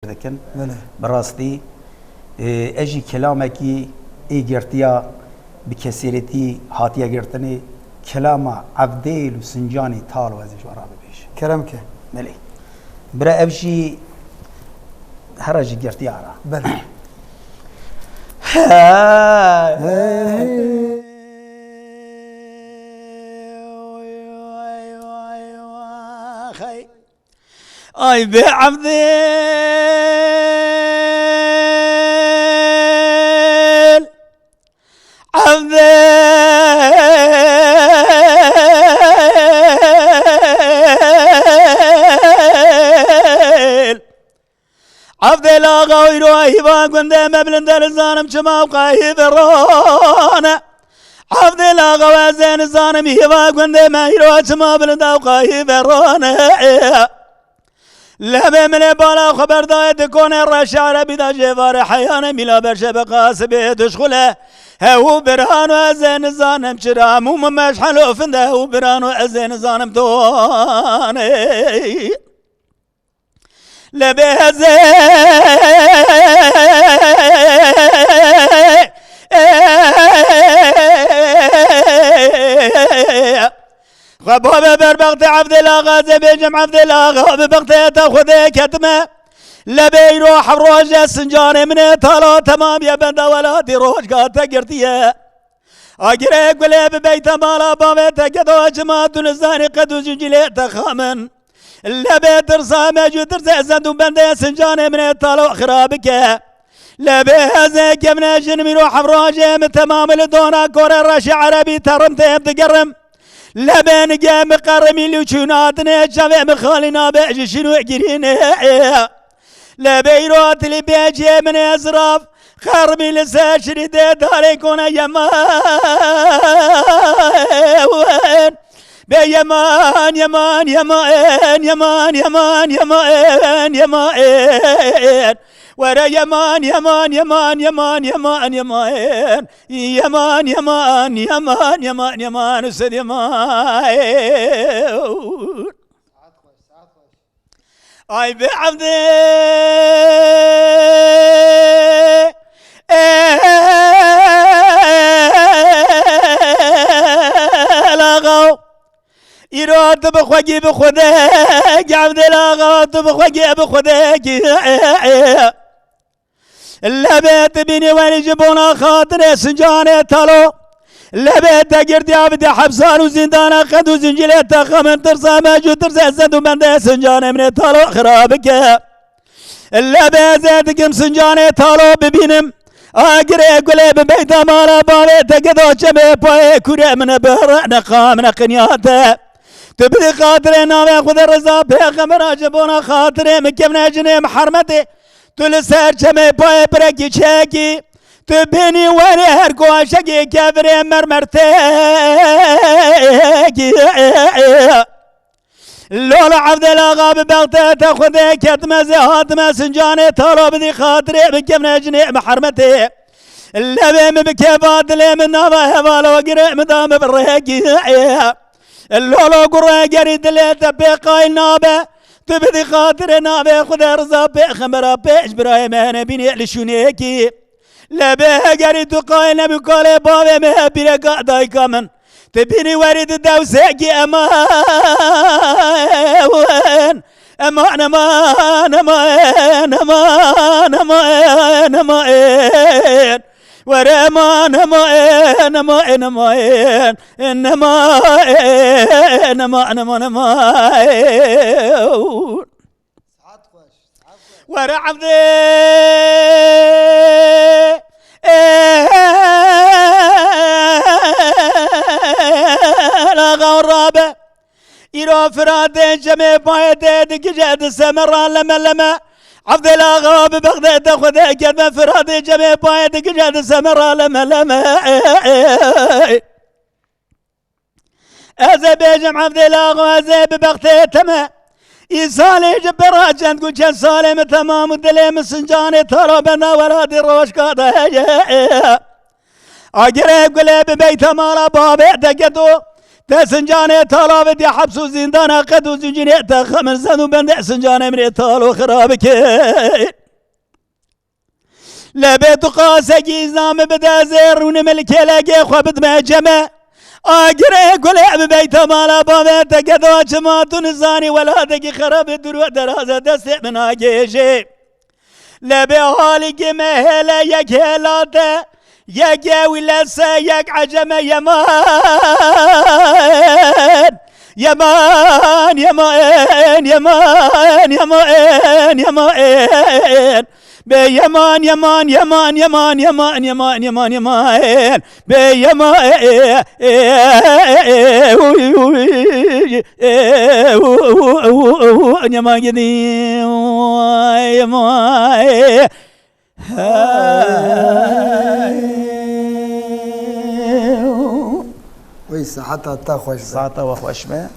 لكن براستي اجي كلامكي ايجرتيا بكسيرتي هاتيا جرتني كلام عبديل وسنجاني تال وازش ورابي بيش كلامك ملي برا ابشي هرجي جرتي على بلى اي بعبديل عبديل آقا ويروحي باقون دي مبلن دار الزانم شما وقاهي ذرانا عبديل آقا وازين الزانم يباقون دي ما يروح شما بلن وقاهي ذرانا لبه من بالا خبر دايت كون الرشعر بدا جوار حيان ملا برشب قاسبه تشخله هو برهان وازين زانم شرام ومش حلو فنده هو برهان وازين زانم توني لبه غبوب بربغت عبد الله بيجم عبد الله ببغت تاخذ كتمه لبي روح الروج سنجان من طلا تمام يا بند ولادي روج قات قرتيه اجري قلب بيت مالا بابت قدو جماعه الزاني قد جليت خامن لبي ترسى موجود ترسى زند بند سنجان من طلا خرابك لبي هزك من جن روح الروج تمام الدونا كور الرش عربي ترمت تقرم لبن جام قرمي لوشوناتنا شافي مخالنا بأج شنو قرين لبيروت اللي بيجي من أزراف خرمي لساشري داريكون يمان بيمان يمان يمان يمان يمان يمان يمان ورا يمان يمان يمان يمان يمان يمان يمان يمان يمان يمان يمان استاذ يمان اي بعبدي لاغو يراد بخوجي بخدك عبد لاغو بخوجي بخدك لبيت بيني وين يجيبونا خاطر سنجانة تلو لبيت قردي عبدي حبسان وزندانا قد وزنجلت خمن ترسى موجود ترسى زند ومن سنجانة من تلو خرابك لبيت زيتكم سنجانة تلو ببينم اقري قلب بيت مالا بابيت قدو شبه باي كوري من بهرنا قامنا قنياته تبدي خاطري ناوي خذ الرزا بيغمر عجبونا خاطري مكبنا جني محرمتي تل سر چمه پای برکی چکی تو بینی وری هر کوشکی کبری مرمرتکی لولا عبد الله ببغته تاخذ كتمه زهات ما سنجانه طلب دي خاطري بكم جني محرمتي اللبم بكباد لي من نابه هبال وقري مدام بالرهقي اللولا قرى قريد لي تبقى النابه تبدي خاطر نابي خذ رزا بخمرة بيش برايم انا بيني لشونيكي لا بها قريد قايل بقال بابي ما بينا قاعدة كمان تبيني وريد الدوساكي امان امان امان امان امان امان امان ورمان امان امان امان انما انما انما انما ورا عبدي لا غرابة يرو فرادين جميع بايدين دقجاد السمرة لما لما عبد الله ببغداد تاخذ كلمة فرادي جميع بايدين دقجاد السمرة لما لما أزا بيجم عبد الله وأزا ببغداد تمام يسالي جبرا جن قل جن سالم تمام الدليم سنجاني ترى بنا ورادي روش قاده اجري قلب بيت مالا بابي تقدو تسنجاني طالو بدي حبس وزندان قد وزنجني تخمن زنو بند سنجاني من طالو خرابك لبيت قاسك إزام بدا زيرون ملك لقي خبط مهجمة آقري قل بيت مالا بابيت قدوا جماعة نزاني ولا دقي خراب درو درازة دست من آقيشي لبي حالك مهلا يك هلاته يك ولسه يك عجمة يمان يمان يمان يمان يمان يمان بيمان يمان يمان يمان يمان يمان يمان يمان بيمان يمان جدي يمان وي ساعتها تاخوش ساعتها وخوش ما